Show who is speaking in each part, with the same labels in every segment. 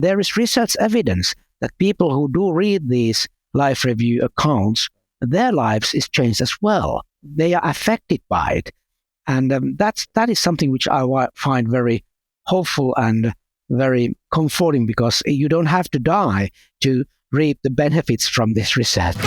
Speaker 1: There is research evidence that people who do read these life review accounts, their lives is changed as well. They are affected by it. And that is something which I find very hopeful and very comforting, because you don't have to die to reap the benefits from this research.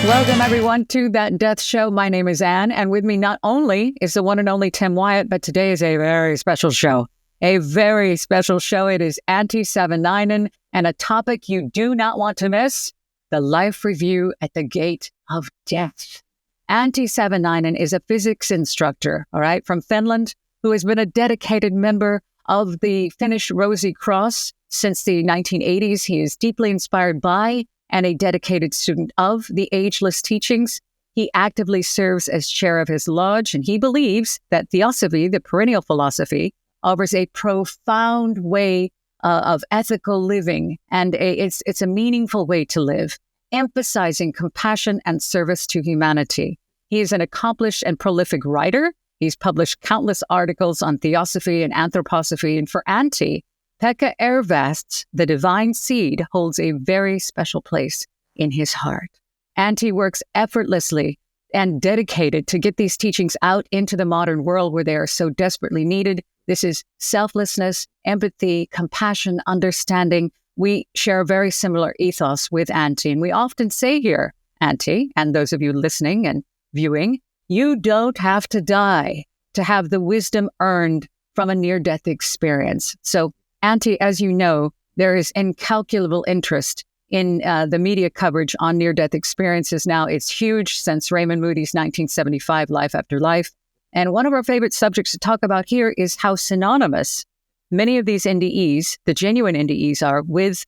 Speaker 2: Welcome, everyone, to That Death Show. My name is Anne, and with me not only is the one and only Tim Wyatt, but today is a very special show. A very special show. It is Antti Savinainen, and a topic you do not want to miss, the life review at the gate of death. Antti Savinainen is a physics instructor, all right, from Finland, who has been a dedicated member of the Finnish Rosy Cross since the 1980s. He is deeply inspired by and a dedicated student of the Ageless teachings. He actively serves as chair of his lodge, and he believes that Theosophy, the perennial philosophy, offers a profound way of ethical living, and it's a meaningful way to live, emphasizing compassion and service to humanity. He is an accomplished and prolific writer. He's published countless articles on Theosophy and Anthroposophy, and for Antti, Pekka Ervast's The Divine Seed holds a very special place in his heart. Antti works effortlessly and dedicated to get these teachings out into the modern world where they are so desperately needed. This is selflessness, empathy, compassion, understanding. We share a very similar ethos with Antti. And we often say here, Antti, and those of you listening and viewing, you don't have to die to have the wisdom earned from a near-death experience. So, Antti, as you know, there is incalculable interest in the media coverage on near-death experiences now. It's huge since Raymond Moody's 1975 Life After Life. And one of our favorite subjects to talk about here is how synonymous many of these NDEs, the genuine NDEs, are with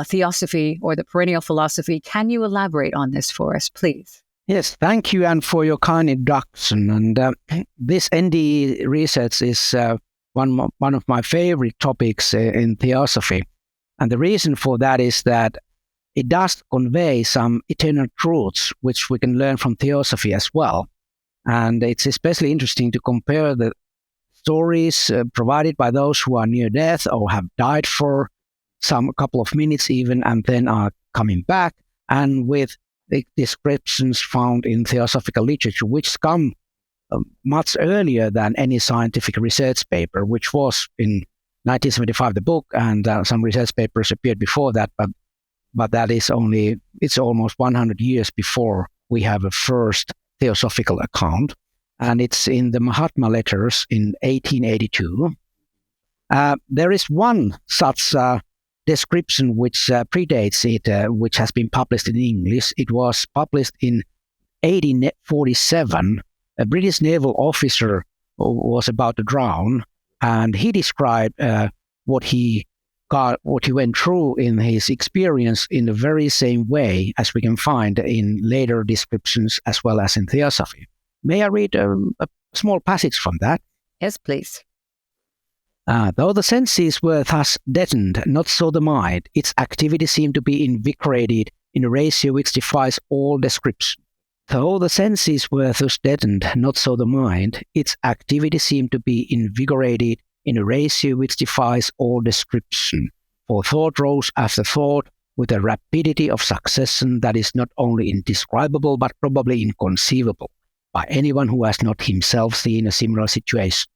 Speaker 2: Theosophy or the perennial philosophy. Can you elaborate on this for us, please?
Speaker 1: Yes, thank you, Anne, for your kind introduction. And this NDE research is one of my favorite topics in Theosophy. And the reason for that is that it does convey some eternal truths, which we can learn from Theosophy as well. And it's especially interesting to compare the stories provided by those who are near death or have died for a couple of minutes even, and then are coming back, and with the descriptions found in theosophical literature, which come much earlier than any scientific research paper, which was in 1975, the book, and some research papers appeared before that, but that is it's almost 100 years before we have a first theosophical account, and it's in the Mahatma letters in 1882. There is one such description which predates it, which has been published in English. It was published in 1847. A British naval officer was about to drown, and he described what he went through in his experience in the very same way as we can find in later descriptions as well as in Theosophy. May I read a small passage from that?
Speaker 2: Yes, please.
Speaker 1: Though the senses were thus deadened, not so the mind. Its activity seemed to be invigorated in a ratio which defies all description. Though the senses were thus deadened, not so the mind, its activity seemed to be invigorated in a ratio which defies all description. For thought rose after thought with a rapidity of succession that is not only indescribable but probably inconceivable by anyone who has not himself seen a similar situation.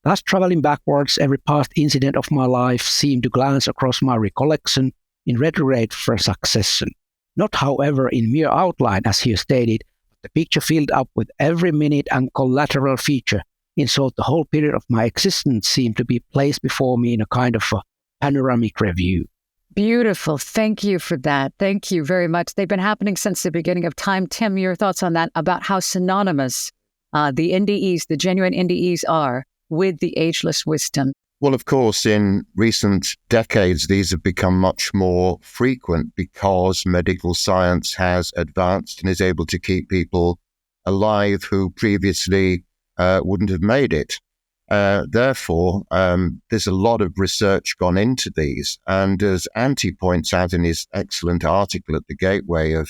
Speaker 1: Thus, traveling backwards, every past incident of my life seemed to glance across my recollection in retrograde for succession. Not, however, in mere outline, as here stated, but the picture filled up with every minute and collateral feature. In short, the whole period of my existence seemed to be placed before me in a kind of a panoramic review.
Speaker 2: Beautiful. Thank you for that. Thank you very much. They've been happening since the beginning of time. Tim, your thoughts on that, about how synonymous the NDEs, the genuine NDEs, are with the Ageless Wisdom?
Speaker 3: Well, of course, in recent decades, these have become much more frequent because medical science has advanced and is able to keep people alive who previously wouldn't have made it. Therefore, there's a lot of research gone into these. And as Antti points out in his excellent article at the Gateway of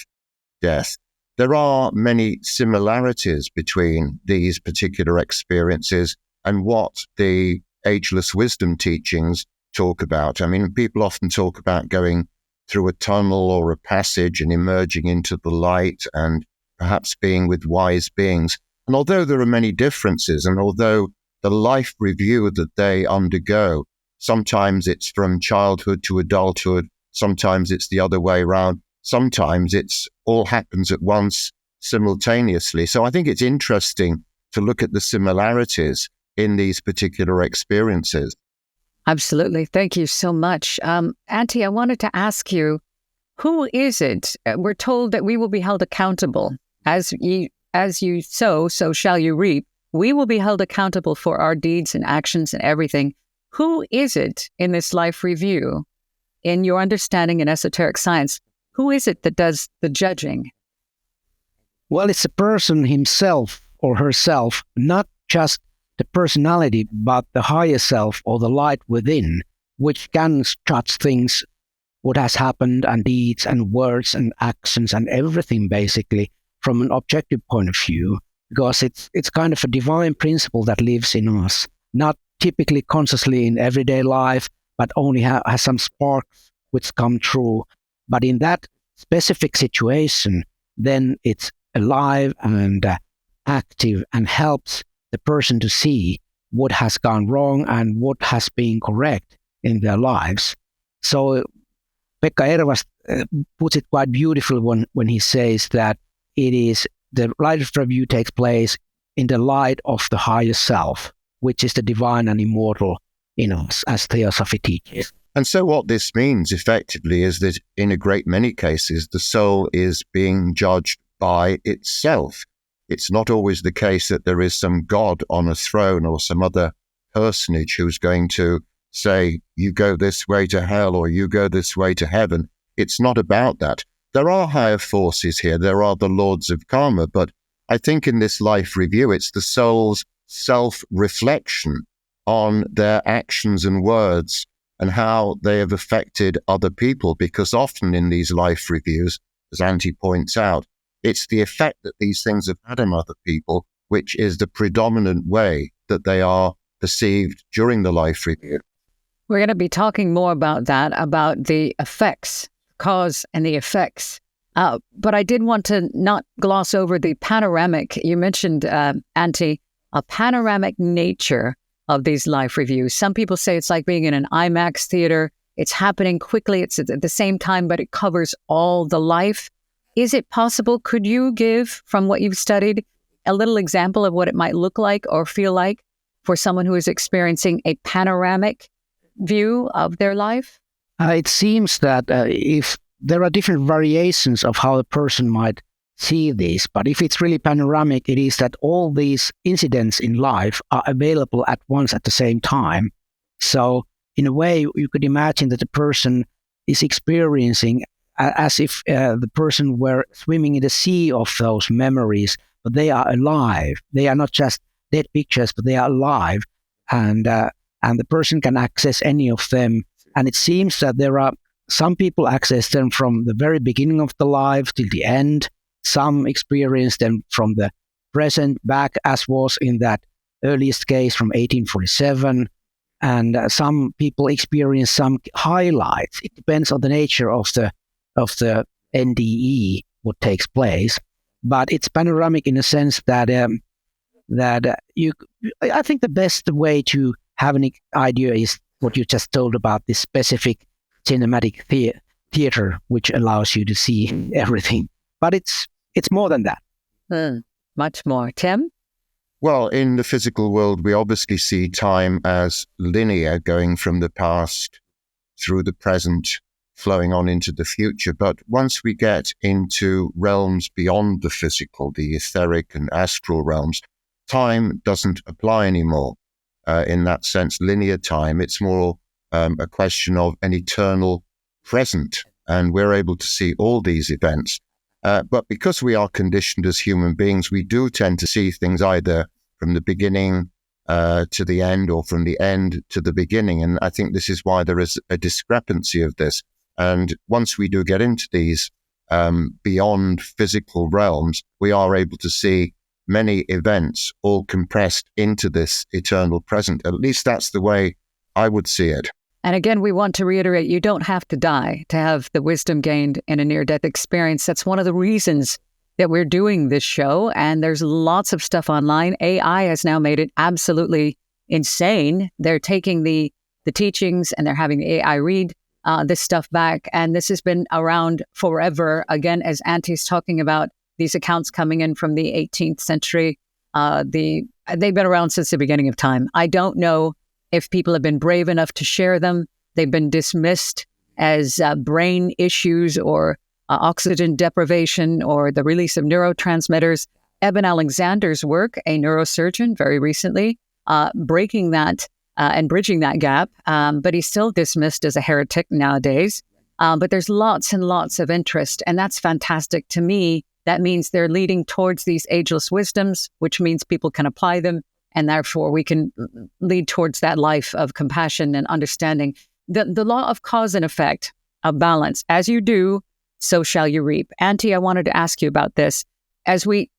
Speaker 3: Death, there are many similarities between these particular experiences and what the Ageless Wisdom teachings talk about. I mean, people often talk about going through a tunnel or a passage and emerging into the light and perhaps being with wise beings. And although there are many differences, and although the life review that they undergo, sometimes it's from childhood to adulthood, sometimes it's the other way around, sometimes it's all happens at once simultaneously. So I think it's interesting to look at the similarities in these particular experiences.
Speaker 2: Absolutely. Thank you so much. Antti, I wanted to ask you, who is it? We're told that we will be held accountable. As you sow, so shall you reap. We will be held accountable for our deeds and actions and everything. Who is it in this life review, in your understanding in esoteric science? Who is it that does the judging?
Speaker 1: Well, it's a person himself or herself, not just the personality, but the higher self or the light within, which can judge things, what has happened, and deeds and words and actions and everything basically from an objective point of view, because it's kind of a divine principle that lives in us, not typically consciously in everyday life, but only has some sparks which come true. But in that specific situation, then it's alive and active and helps the person to see what has gone wrong and what has been correct in their lives. So Pekka Ervas puts it quite beautiful when he says that it is the life review takes place in the light of the higher self, which is the divine and immortal in us, as Theosophy teaches.
Speaker 3: And so what this means effectively is that in a great many cases, the soul is being judged by itself. It's not always the case that there is some God on a throne or some other personage who's going to say, you go this way to hell or you go this way to heaven. It's not about that. There are higher forces here. There are the lords of karma. But I think in this life review, it's the soul's self-reflection on their actions and words and how they have affected other people. Because often in these life reviews, as Antti points out, it's the effect that these things have had on other people, which is the predominant way that they are perceived during the life review.
Speaker 2: We're going to be talking more about that, about the effects, cause and the effects. But I did want to not gloss over the panoramic. You mentioned, Antti, a panoramic nature of these life reviews. Some people say it's like being in an IMAX theater. It's happening quickly. It's at the same time, but it covers all the life. Is it possible? Could you give, from what you've studied, a little example of what it might look like or feel like for someone who is experiencing a panoramic view of their life?
Speaker 1: It seems that if there are different variations of how a person might see this, but if it's really panoramic, it is that all these incidents in life are available at once at the same time. So in a way, you could imagine that the person is experiencing as if the person were swimming in the sea of those memories, but they are alive. They are not just dead pictures, but they are alive, and the person can access any of them. And it seems that there are some people access them from the very beginning of the life till the end. Some experience them from the present back, as was in that earliest case from 1847. And some people experience some highlights. It depends on the nature of the NDE, what takes place. But it's panoramic in a sense that I think the best way to have an idea is what you just told about this specific cinematic theater, which allows you to see everything. But it's more than that.
Speaker 2: Much more. Tim?
Speaker 3: Well, in the physical world, we obviously see time as linear, going from the past through the present, flowing on into the future. But once we get into realms beyond the physical, the etheric and astral realms, time doesn't apply anymore. In that sense, linear time, it's more a question of an eternal present. And we're able to see all these events. But because we are conditioned as human beings, we do tend to see things either from the beginning to the end or from the end to the beginning. And I think this is why there is a discrepancy of this. And once we do get into these beyond physical realms, we are able to see many events all compressed into this eternal present. At least that's the way I would see it.
Speaker 2: And again, we want to reiterate, you don't have to die to have the wisdom gained in a near-death experience. That's one of the reasons that we're doing this show. And there's lots of stuff online. AI has now made it absolutely insane. They're taking the teachings and they're having the AI read this stuff back. And this has been around forever. Again, as Antti's talking about, these accounts coming in from the 18th century, they've been around since the beginning of time. I don't know if people have been brave enough to share them. They've been dismissed as brain issues or oxygen deprivation or the release of neurotransmitters. Eben Alexander's work, a neurosurgeon, very recently, breaking that and bridging that gap, but he's still dismissed as a heretic nowadays. But there's lots and lots of interest, and that's fantastic to me. That means they're leading towards these ageless wisdoms, which means people can apply them, and therefore we can lead towards that life of compassion and understanding. The law of cause and effect, of balance. As you do, so shall you reap. Antti, I wanted to ask you about this. As we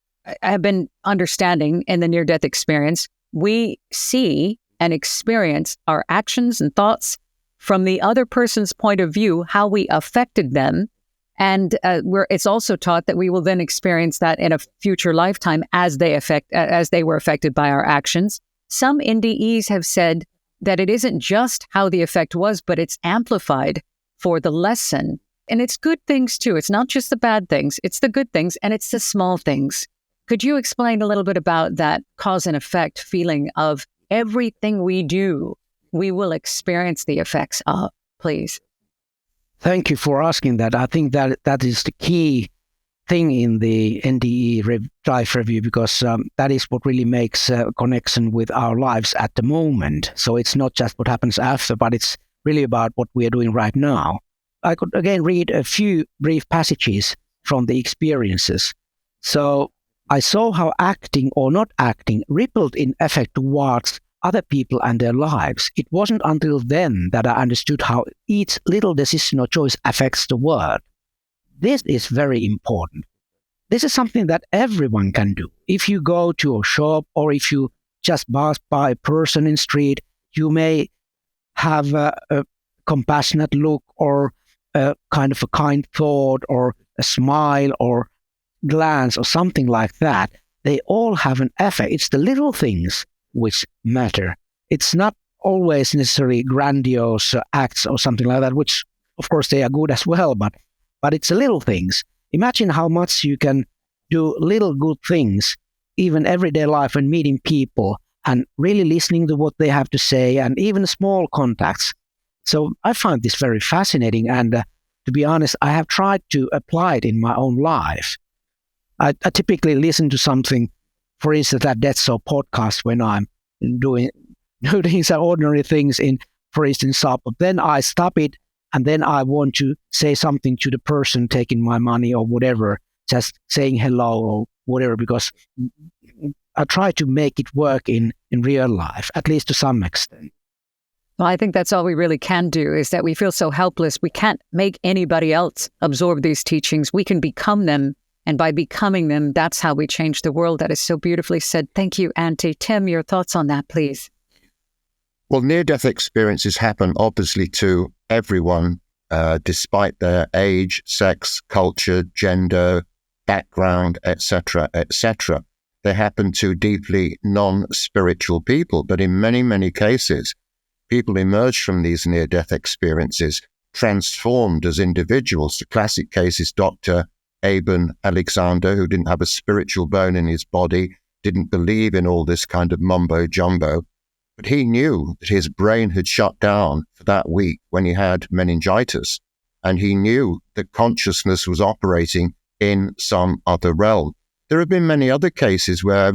Speaker 2: have been understanding in the near-death experience, we see and experience our actions and thoughts from the other person's point of view, how we affected them. And it's also taught that we will then experience that in a future lifetime as they were affected by our actions. Some NDEs have said that it isn't just how the effect was, but it's amplified for the lesson. And it's good things too. It's not just the bad things, it's the good things, and it's the small things. Could you explain a little bit about that cause and effect feeling of everything we do, we will experience the effects of, please?
Speaker 1: Thank you for asking that. I think that is the key thing in the NDE life review, because that is what really makes a connection with our lives at the moment. So it's not just what happens after, but it's really about what we are doing right now. I could again read a few brief passages from the experiences. So I saw how acting or not acting rippled in effect towards other people and their lives. It wasn't until then that I understood how each little decision or choice affects the world. This is very important. This is something that everyone can do. If you go to a shop or if you just pass by a person in the street, you may have a compassionate look or a kind of a kind thought or a smile or glance or something like that. They all have an effect. It's the little things which matter. It's not always necessarily grandiose acts or something like that, which of course they are good as well, but it's the little things. Imagine how much you can do little good things, even everyday life and meeting people and really listening to what they have to say, and even small contacts. So I find this very fascinating, and to be honest, I have tried to apply it in my own life. I typically listen to something, for instance, that Death Show podcast when I'm doing some ordinary things in, for instance, shop. But then I stop it, and then I want to say something to the person taking my money or whatever, just saying hello or whatever, because I try to make it work in real life, at least to some extent.
Speaker 2: Well, I think that's all we really can do, is that we feel so helpless. We can't make anybody else absorb these teachings. We can become them. And by becoming them, that's how we change the world. That is so beautifully said. Thank you, Antti. Tim, your thoughts on that, please.
Speaker 3: Well, near-death experiences happen obviously to everyone, despite their age, sex, culture, gender, background, etc., etc. They happen to deeply non-spiritual people. But in many, many cases, people emerge from these near-death experiences transformed as individuals. The classic case is Dr. Eben Alexander, who didn't have a spiritual bone in his body, didn't believe in all this kind of mumbo-jumbo, but he knew that his brain had shut down for that week when he had meningitis, and he knew that consciousness was operating in some other realm. There have been many other cases where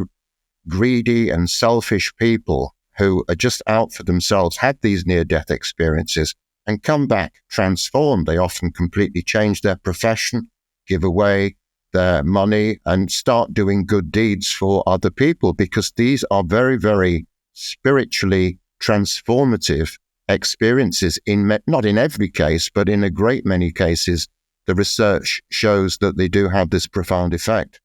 Speaker 3: greedy and selfish people who are just out for themselves had these near-death experiences and come back transformed. They often completely change their profession, give away their money, and start doing good deeds for other people, because these are very, very spiritually transformative experiences. Not in every case, but in a great many cases, the research shows that they do have this profound effect.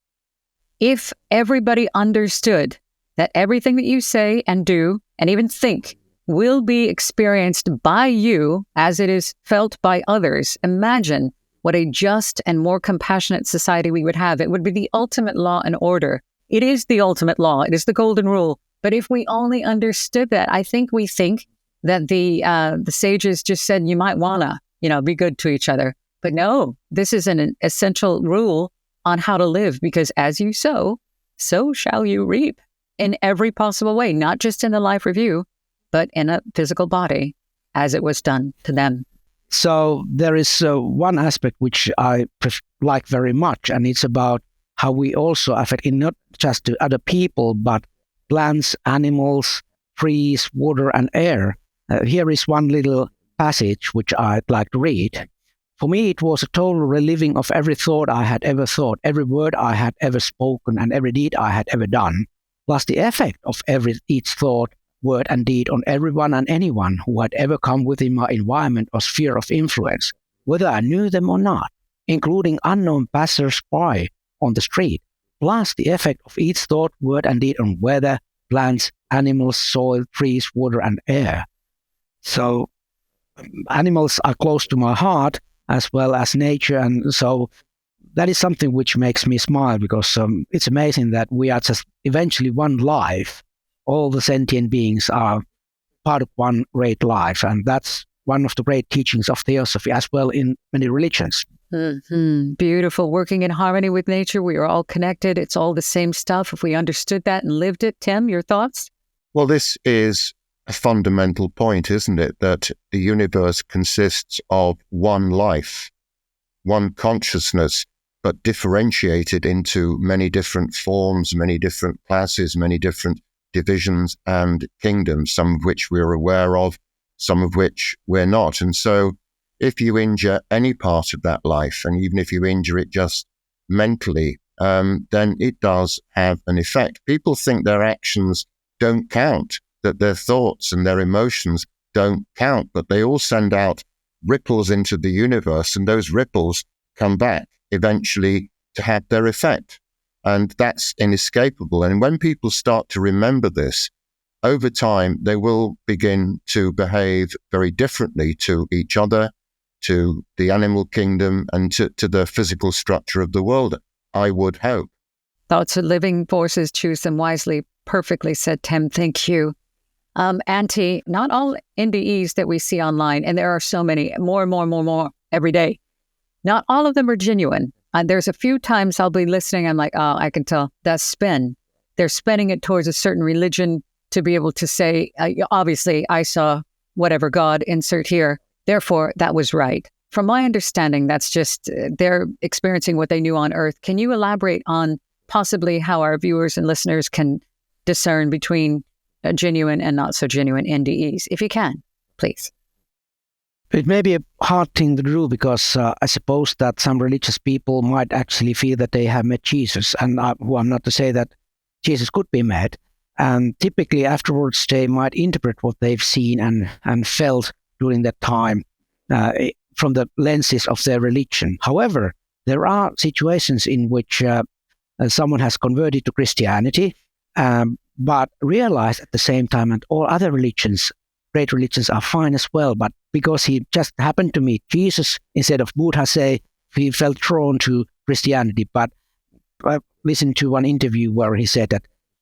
Speaker 2: If everybody understood that everything that you say and do and even think will be experienced by you as it is felt by others, imagine what a just and more compassionate society we would have. It would be the ultimate law and order. It is the ultimate law. It is the golden rule. But if we only understood that, I think we think that the sages just said you might wanna, be good to each other. But no, this is an essential rule on how to live, because as you sow, so shall you reap in every possible way, not just in the life review, but in a physical body, as it was done to them.
Speaker 1: So there is one aspect which I like very much, and it's about how we also affect not just to other people, but plants, animals, trees, water, and air. Here is one little passage which I'd like to read. For me, it was a total reliving of every thought I had ever thought, every word I had ever spoken, and every deed I had ever done, plus the effect of each thought, word, and deed on everyone and anyone who had ever come within my environment or sphere of influence, whether I knew them or not, including unknown passers-by on the street, plus the effect of each thought, word, and deed on weather, plants, animals, soil, trees, water, and air. So animals are close to my heart, as well as nature, and so that is something which makes me smile, because it's amazing that we are just eventually one life. All the sentient beings are part of one great life, and that's one of the great teachings of Theosophy, as well in many religions.
Speaker 2: Mm-hmm. Beautiful. Working in harmony with nature, we are all connected. It's all the same stuff. If we understood that and lived it, Tim, your thoughts?
Speaker 3: Well, this is a fundamental point, isn't it? That the universe consists of one life, one consciousness, but differentiated into many different forms, many different classes, many different divisions and kingdoms, some of which we're aware of, some of which we're not. And so if you injure any part of that life, and even if you injure it just mentally, then it does have an effect. People think their actions don't count, that their thoughts and their emotions don't count, but they all send out ripples into the universe, and those ripples come back eventually to have their effect. And that's inescapable. And when people start to remember this, over time, they will begin to behave very differently to each other, to the animal kingdom, and to the physical structure of the world, I would hope.
Speaker 2: Thoughts are living forces, choose them wisely. Perfectly said, Tim. Thank you. Antti, not all NDEs that we see online, and there are so many, more and more every day, not all of them are genuine. There's a few times I'll be listening, I'm like, oh, I can tell that's spin. They're spinning it towards a certain religion to be able to say, obviously, I saw whatever God, insert here, therefore that was right. From my understanding, that's just they're experiencing what they knew on Earth. Can you elaborate on possibly how our viewers and listeners can discern between genuine and not so genuine NDEs, if you can, please?
Speaker 1: It may be a hard thing to do, because I suppose that some religious people might actually feel that they have met Jesus, and who I'm not to say that Jesus could be met, and typically afterwards they might interpret what they've seen and felt during that time from the lenses of their religion. However, there are situations in which someone has converted to Christianity, but realized at the same time that all other religions, great religions, are fine as well. But because he just happened to meet Jesus instead of Buddha, say, he felt drawn to Christianity. But I listened to one interview where he said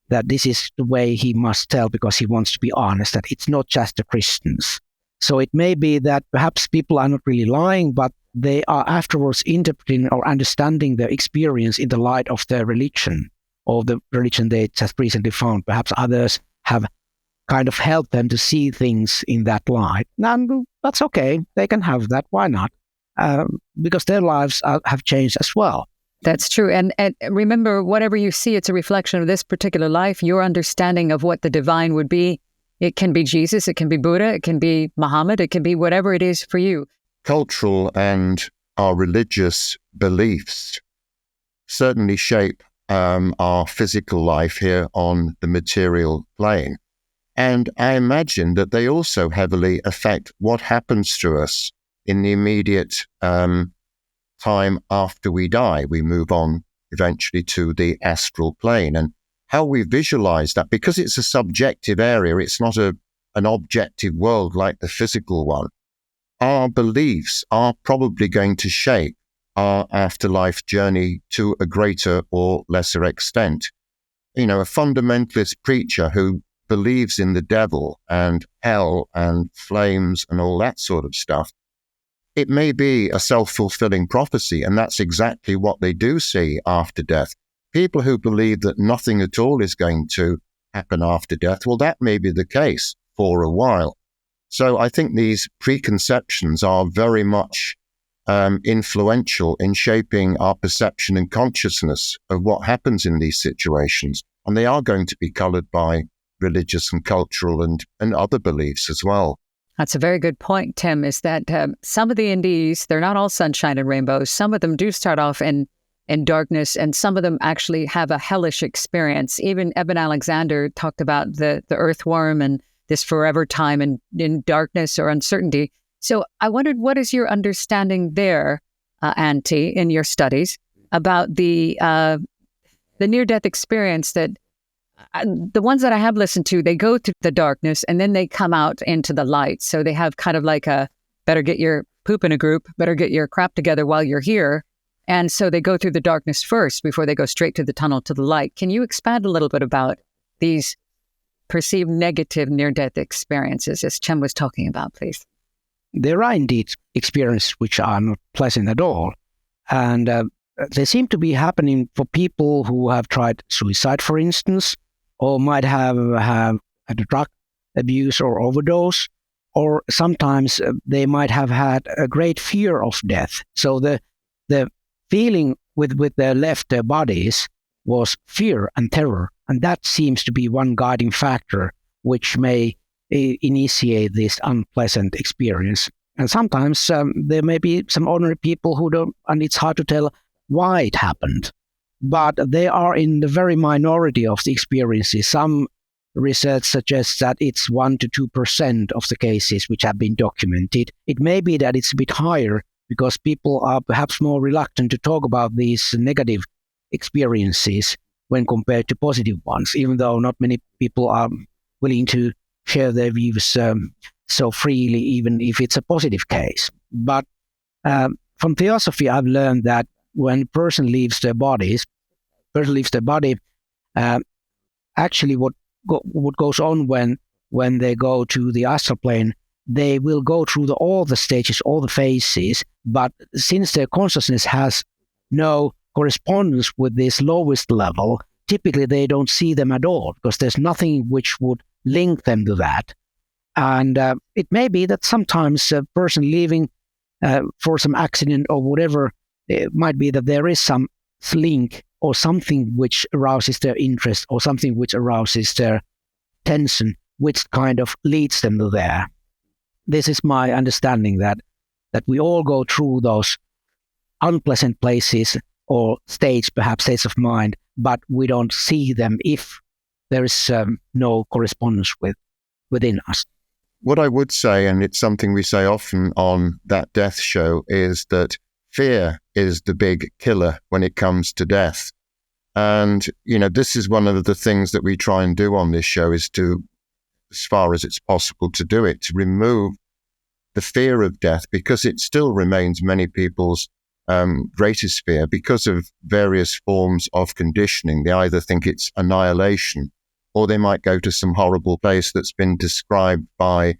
Speaker 1: that this is the way he must tell, because he wants to be honest, that it's not just the Christians. So it may be that perhaps people are not really lying, but they are afterwards interpreting or understanding their experience in the light of their religion, or the religion they just recently found. Perhaps others have kind of helped them to see things in that light. And that's okay. They can have that. Why not? Because their lives have changed as well.
Speaker 2: That's true. And remember, whatever you see, it's a reflection of this particular life, your understanding of what the divine would be. It can be Jesus, it can be Buddha, it can be Muhammad, it can be whatever it is for you.
Speaker 3: Cultural and our religious beliefs certainly shape our physical life here on the material plane. And I imagine that they also heavily affect what happens to us in the immediate time after we die. We move on eventually to the astral plane. And how we visualize that, because it's a subjective area, it's not an objective world like the physical one. Our beliefs are probably going to shape our afterlife journey to a greater or lesser extent. A fundamentalist preacher who believes in the devil and hell and flames and all that sort of stuff, it may be a self-fulfilling prophecy, and that's exactly what they do see after death. People who believe that nothing at all is going to happen after death, well, that may be the case for a while. So I think these preconceptions are very much influential in shaping our perception and consciousness of what happens in these situations. And they are going to be colored by religious and cultural and other beliefs as well.
Speaker 2: That's a very good point, Tim, is that some of the NDEs, they're not all sunshine and rainbows. Some of them do start off in darkness, and some of them actually have a hellish experience. Even Eben Alexander talked about the earthworm and this forever time in darkness or uncertainty. So I wondered, what is your understanding there, Antti, in your studies about the near-death experience that the ones that I have listened to, they go through the darkness and then they come out into the light. So they have kind of like a better get your poop in a group, better get your crap together while you're here. And so they go through the darkness first before they go straight to the tunnel to the light. Can you expand a little bit about these perceived negative near-death experiences, as Tim was talking about, please?
Speaker 1: There are indeed experiences which are not pleasant at all. And they seem to be happening for people who have tried suicide, for instance, or might have had a drug abuse or overdose, or sometimes they might have had a great fear of death. So the feeling with their left bodies was fear and terror, and that seems to be one guiding factor which may initiate this unpleasant experience. And sometimes there may be some ordinary people who don't, and it's hard to tell why it happened. But they are in the very minority of the experiences. Some research suggests that it's 1% to 2% of the cases which have been documented. It may be that it's a bit higher because people are perhaps more reluctant to talk about these negative experiences when compared to positive ones, even though not many people are willing to share their views so freely, even if it's a positive case. But from Theosophy, I've learned that when a person leaves their body, actually what goes on when they go to the astral plane, they will go through all the stages, all the phases, but since their consciousness has no correspondence with this lowest level, typically they don't see them at all because there's nothing which would link them to that. And it may be that sometimes a person leaving for some accident or whatever, it might be that there is some link or something which arouses their interest or something which arouses their tension, which kind of leads them to there. This is my understanding that we all go through those unpleasant places or states of mind, but we don't see them if there is no correspondence within us.
Speaker 3: What I would say, and it's something we say often on That Death Show, is that fear is the big killer when it comes to death. And, this is one of the things that we try and do on this show is to, as far as it's possible to do it, to remove the fear of death, because it still remains many people's greatest fear because of various forms of conditioning. They either think it's annihilation, or they might go to some horrible place that's been described by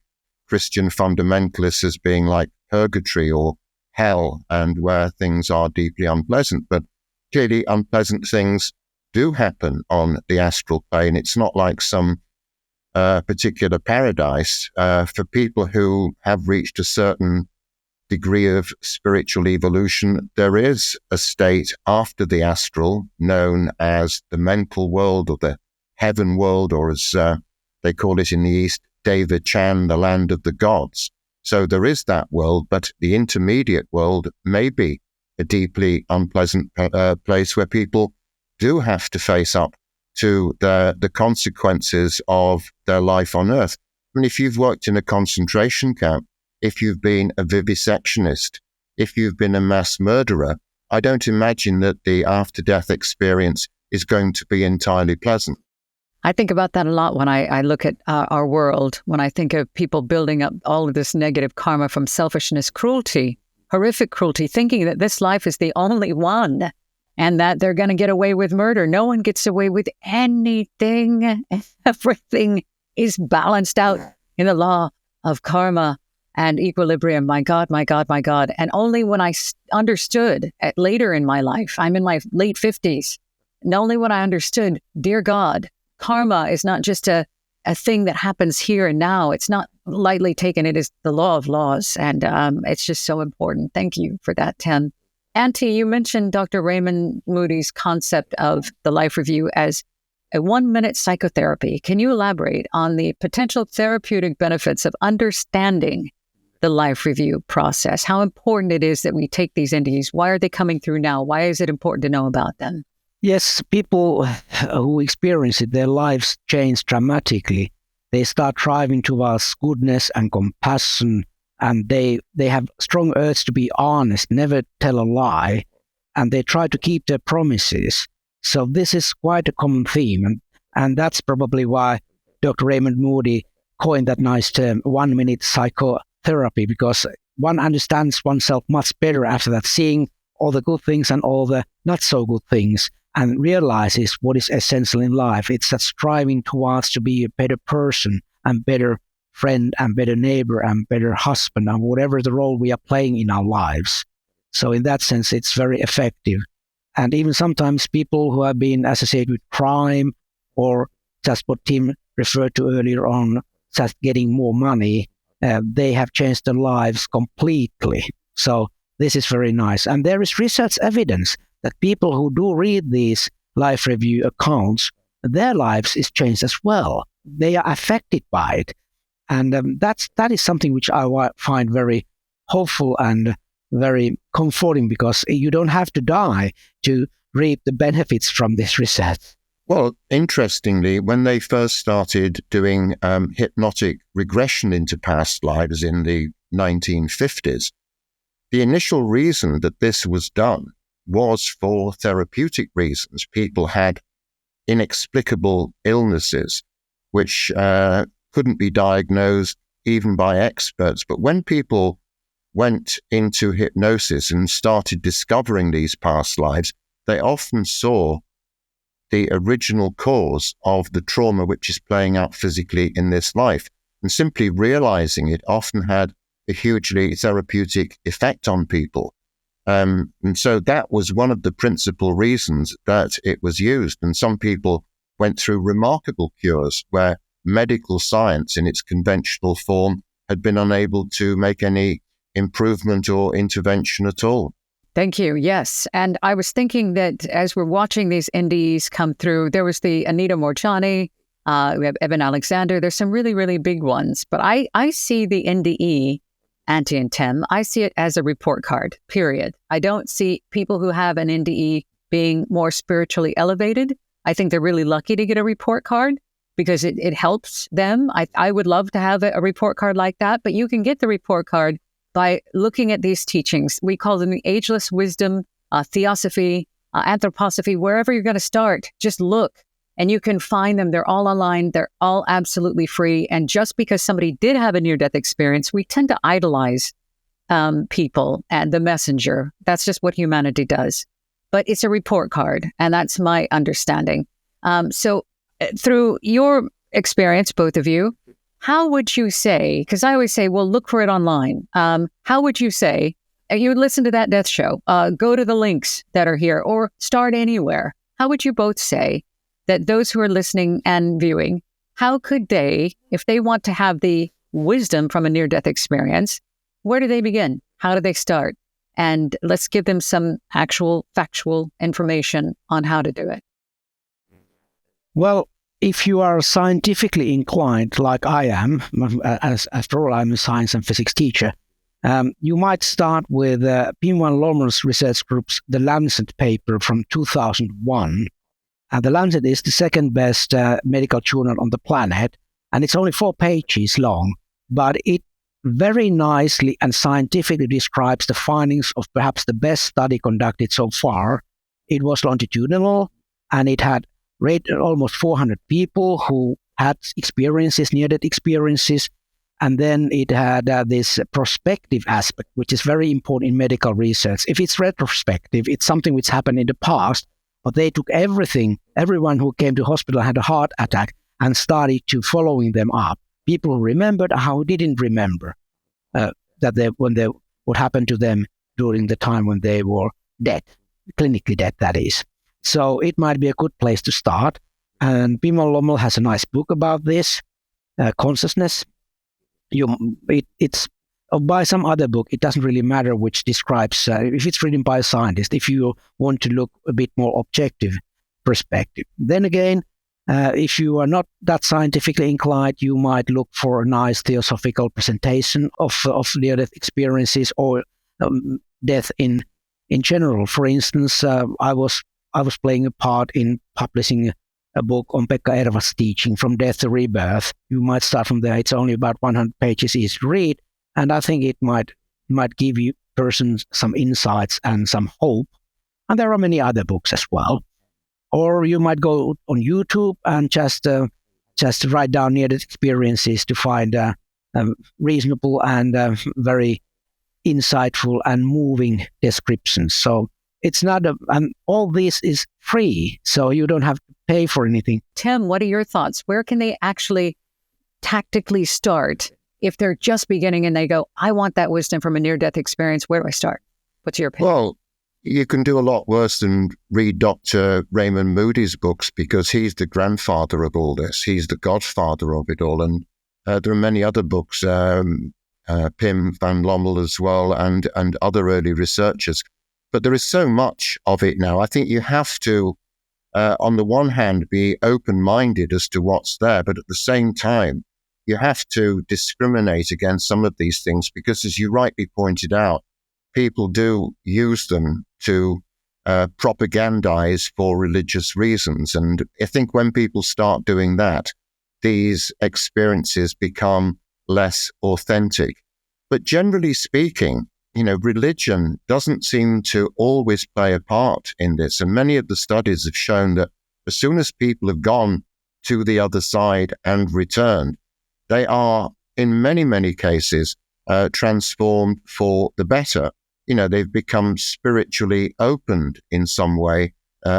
Speaker 3: Christian fundamentalists as being like purgatory or hell, and where things are deeply unpleasant. But clearly unpleasant things do happen on the astral plane. It's not like some particular paradise. For people who have reached a certain degree of spiritual evolution, there is a state after the astral known as the mental world or the heaven world, or as they call it in the East, David Chan, the land of the gods. So there is that world, but the intermediate world may be a deeply unpleasant place where people do have to face up to the consequences of their life on Earth. I mean, if you've worked in a concentration camp, if you've been a vivisectionist, if you've been a mass murderer, I don't imagine that the after-death experience is going to be entirely pleasant.
Speaker 2: I think about that a lot when I look at our world, when I think of people building up all of this negative karma from selfishness, cruelty, horrific cruelty, thinking that this life is the only one and that they're going to get away with murder. No one gets away with anything. Everything is balanced out in the law of karma and equilibrium. My God, my God, my God. And only when I understood later in my life, I'm in my late 50s, and only when I understood, dear God, karma is not just a thing that happens here and now. It's not lightly taken. It is the law of laws. And it's just so important. Thank you for that, Tim. Antti, you mentioned Dr. Raymond Moody's concept of the life review as a 1-minute psychotherapy. Can you elaborate on the potential therapeutic benefits of understanding the life review process? How important it is that we take these NDEs? Why are they coming through now? Why is it important to know about them?
Speaker 1: Yes, people who experience it, their lives change dramatically. They start driving towards goodness and compassion, and they have strong urge to be honest, never tell a lie, and they try to keep their promises. So this is quite a common theme, and that's probably why Dr. Raymond Moody coined that nice term, 1-minute psychotherapy, because one understands oneself much better after that, seeing all the good things and all the not so good things, and realizes what is essential in life. It's that striving towards to be a better person and better friend and better neighbor and better husband and whatever the role we are playing in our lives. So in that sense, it's very effective. And even sometimes people who have been associated with crime or just what Tim referred to earlier on, just getting more money, they have changed their lives completely. So this is very nice. And there is research evidence that people who do read these life review accounts, their lives is changed as well. They are affected by it. And that is something which I find very hopeful and very comforting, because you don't have to die to reap the benefits from this research.
Speaker 3: Well, interestingly, when they first started doing hypnotic regression into past lives in the 1950s, the initial reason that this was done was for therapeutic reasons. People had inexplicable illnesses which couldn't be diagnosed even by experts. But when people went into hypnosis and started discovering these past lives, they often saw the original cause of the trauma which is playing out physically in this life. And simply realizing it often had a hugely therapeutic effect on people. And so that was one of the principal reasons that it was used. And some people went through remarkable cures where medical science in its conventional form had been unable to make any improvement or intervention at all.
Speaker 2: Thank you. Yes. And I was thinking that as we're watching these NDEs come through, there was the Anita Morjani, we have Evan Alexander. There's some really, really big ones. But I see the NDE, Antti and Tim, I see it as a report card, period. I don't see people who have an NDE being more spiritually elevated. I think they're really lucky to get a report card because it helps them. I would love to have a report card like that, but you can get the report card by looking at these teachings. We call them the Ageless Wisdom, Theosophy, Anthroposophy, wherever you're going to start. Just look and you can find them. They're all online. They're all absolutely free. And just because somebody did have a near-death experience, we tend to idolize people and the messenger. That's just what humanity does. But it's a report card, and that's my understanding. So through your experience, both of you, how would you say, because I always say, well, look for it online. How would you say, you listen to that death show, go to the links that are here, or start anywhere. How would you both say that those who are listening and viewing, how could they, if they want to have the wisdom from a near-death experience, where do they begin? How do they start? And let's give them some actual factual information on how to do it.
Speaker 1: Well, if you are scientifically inclined, like I am, after all, I'm a science and physics teacher, you might start with Pim-Van Lommer's research group's The Lancet paper from 2001. And The Lancet is the second best medical journal on the planet, and it's only 4 pages long, but it very nicely and scientifically describes the findings of perhaps the best study conducted so far. It was longitudinal, and it had rated almost 400 people who had experiences, near-death experiences, and then it had this prospective aspect, which is very important in medical research. If it's retrospective, it's something which happened in the past, but they took everyone who came to hospital had a heart attack, and started to following them up. People who remembered, how didn't remember what happened to them during the time when they were dead, clinically dead, that is. So it might be a good place to start. And Bimal Lommel has a nice book about this, consciousness. It's by some other book. It doesn't really matter which describes, if it's written by a scientist, if you want to look a bit more objective perspective. Then again, if you are not that scientifically inclined, you might look for a nice theosophical presentation of near-death experiences or death in general. For instance, I was playing a part in publishing a book on Pekka Erva's teaching, From Death to Rebirth. You might start from there. It's only about 100 pages easy to read, and I think it might give you persons some insights and some hope. And there are many other books as well. Or you might go on YouTube and just write down near-death experiences to find reasonable and very insightful and moving descriptions. So it's not and all this is free, so you don't have to pay for anything.
Speaker 2: Tim, what are your thoughts? Where can they actually tactically start if they're just beginning and they go, I want that wisdom from a near-death experience? Where do I start? What's your opinion?
Speaker 3: Well, you can do a lot worse than read Dr. Raymond Moody's books, because he's the grandfather of all this. He's the godfather of it all. And there are many other books, Pim van Lommel as well, and other early researchers. But there is so much of it now. I think you have to, on the one hand, be open-minded as to what's there, but at the same time, you have to discriminate against some of these things, because as you rightly pointed out, people do use them to propagandize for religious reasons. And I think when people start doing that, these experiences become less authentic. But generally speaking, religion doesn't seem to always play a part in this. And many of the studies have shown that as soon as people have gone to the other side and returned, they are, in many, many cases, transformed for the better. They've become spiritually opened in some way,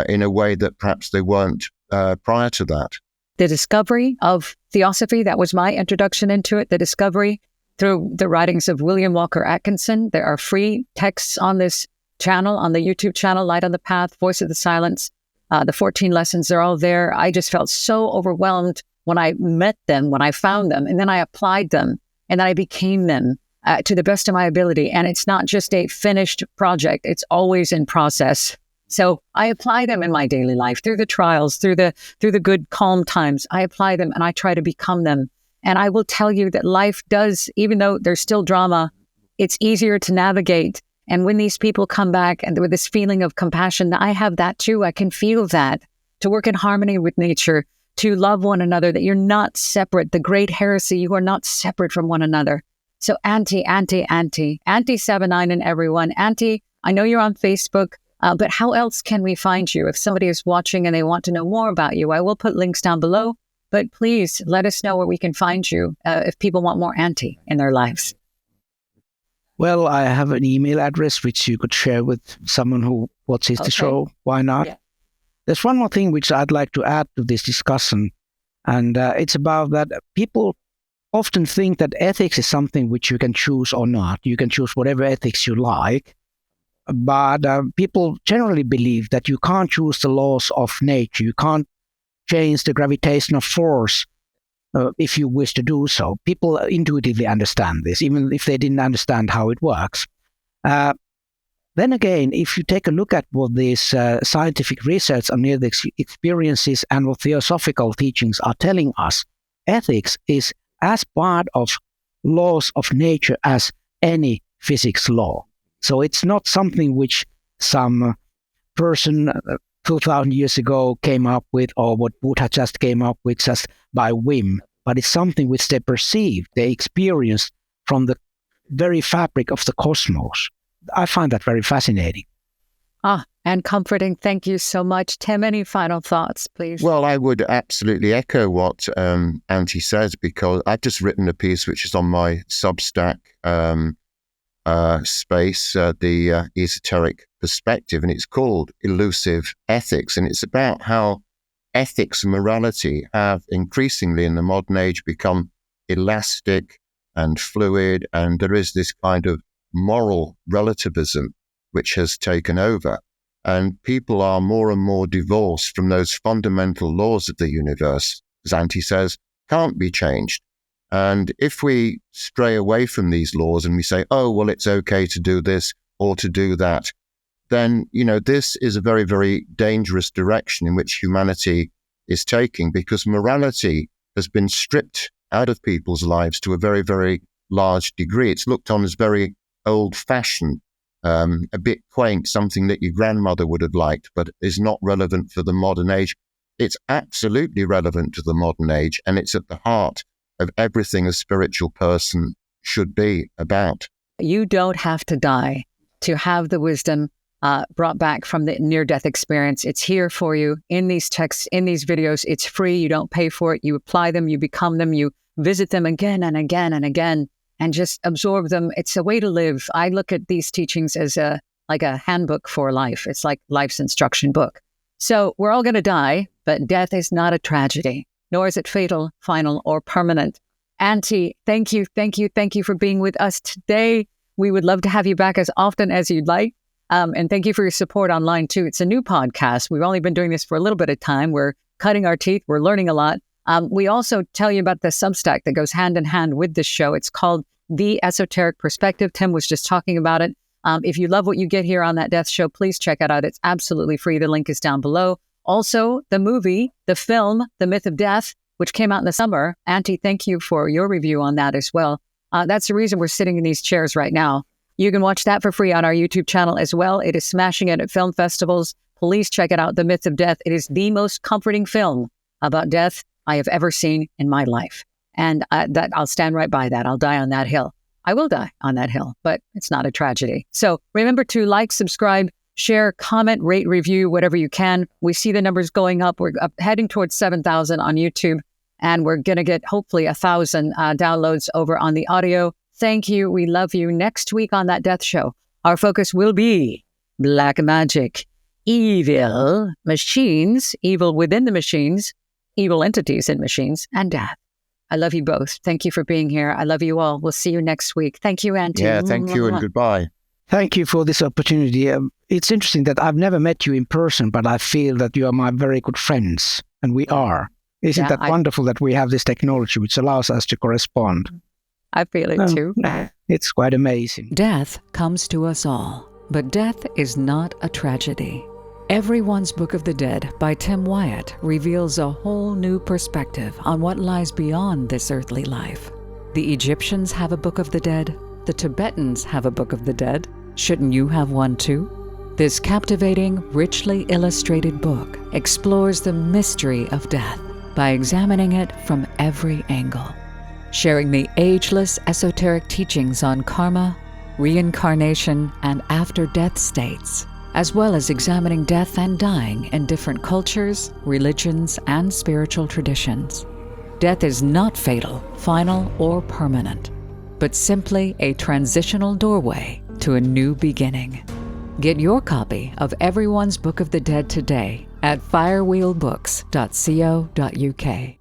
Speaker 3: in a way that perhaps they weren't prior to that.
Speaker 2: The discovery of Theosophy, that was my introduction into it, the discovery through the writings of William Walker Atkinson. There are free texts on this channel, on the YouTube channel, Light on the Path, Voice of the Silence, the 14 lessons, they're all there. I just felt so overwhelmed when I met them, when I found them, and then I applied them, and then I became them. To the best of my ability. And it's not just a finished project. It's always in process. So I apply them in my daily life through the trials, through the good, calm times. I apply them and I try to become them. And I will tell you that life does, even though there's still drama, it's easier to navigate. And when these people come back and with this feeling of compassion, I have that too. I can feel that. To work in harmony with nature, to love one another, that you're not separate. The great heresy, you are not separate from one another. So Antti Savinainen, everyone. Antti, I know you're on Facebook, but how else can we find you? If somebody is watching and they want to know more about you, I will put links down below, but please let us know where we can find you if people want more Antti in their lives.
Speaker 1: Well, I have an email address which you could share with someone who watches the show. Why not? Yeah. There's one more thing which I'd like to add to this discussion, and it's about that people often think that ethics is something which you can choose or not. You can choose whatever ethics you like, but people generally believe that you can't choose the laws of nature. You can't change the gravitational force if you wish to do so. People intuitively understand this, even if they didn't understand how it works. Then again, if you take a look at what these scientific research on near-death experiences and what theosophical teachings are telling us, ethics is as part of laws of nature as any physics law. So it's not something which some person 2,000 years ago came up with, or what Buddha just came up with just by whim, but it's something which they perceived, they experienced from the very fabric of the cosmos. I find that very fascinating.
Speaker 2: And comforting. Thank you so much. Tim, any final thoughts, please?
Speaker 3: Well, I would absolutely echo what Antti says, because I've just written a piece which is on my Substack space, the esoteric perspective, and it's called Elusive Ethics. And it's about how ethics and morality have increasingly in the modern age become elastic and fluid, and there is this kind of moral relativism which has taken over. And people are more and more divorced from those fundamental laws of the universe, as Antti says, can't be changed. And if we stray away from these laws and we say, oh, well, it's okay to do this or to do that, then, this is a very, very dangerous direction in which humanity is taking, because morality has been stripped out of people's lives to a very, very large degree. It's looked on as very old-fashioned, a bit quaint, something that your grandmother would have liked, but is not relevant for the modern age. It's absolutely relevant to the modern age, and it's at the heart of everything a spiritual person should be about.
Speaker 2: You don't have to die to have the wisdom brought back from the near-death experience. It's here for you in these texts, in these videos. It's free. You don't pay for it. You apply them, you become them, you visit them again and again and again, and just absorb them. It's a way to live. I look at these teachings as like a handbook for life. It's like life's instruction book. So we're all going to die, but death is not a tragedy, nor is it fatal, final, or permanent. Antti, thank you for being with us today. We would love to have you back as often as you'd like. And thank you for your support online too. It's a new podcast. We've only been doing this for a little bit of time. We're cutting our teeth. We're learning a lot. We also tell you about the Substack that goes hand in hand with this show. It's called The Esoteric Perspective. Tim was just talking about it. If you love what you get here on That Death Show, please check it out. It's absolutely free. The link is down below. Also, the film, The Myth of Death, which came out in the summer. Antti, thank you for your review on that as well. That's the reason we're sitting in these chairs right now. You can watch that for free on our YouTube channel as well. It is smashing it at film festivals. Please check it out, The Myth of Death. It is the most comforting film about death I have ever seen in my life. And that I'll stand right by that. I'll die on that hill. I will die on that hill, but it's not a tragedy. So remember to like, subscribe, share, comment, rate, review, whatever you can. We see the numbers going up. We're heading towards 7,000 on YouTube, and we're going to get hopefully 1,000 downloads over on the audio. Thank you. We love you. Next week on That Death Show, our focus will be black magic, evil machines, evil within the machines, evil entities in machines, and death. I love you both. Thank you for being here. I love you all. We'll see you next week. Thank you, Antti.
Speaker 3: Yeah, thank you and goodbye.
Speaker 1: Thank you for this opportunity. It's interesting that I've never met you in person, but I feel that you are my very good friends, and we are. Isn't that wonderful that we have this technology which allows us to correspond?
Speaker 2: I feel it too.
Speaker 1: It's quite amazing.
Speaker 4: Death comes to us all, but death is not a tragedy. Everyone's Book of the Dead by Tim Wyatt reveals a whole new perspective on what lies beyond this earthly life. The Egyptians have a Book of the Dead. The Tibetans have a Book of the Dead. Shouldn't you have one too? This captivating, richly illustrated book explores the mystery of death by examining it from every angle, sharing the ageless esoteric teachings on karma, reincarnation, and after-death states, as well as examining death and dying in different cultures, religions, and spiritual traditions. Death is not fatal, final, or permanent, but simply a transitional doorway to a new beginning. Get your copy of Everyone's Book of the Dead today at firewheelbooks.co.uk.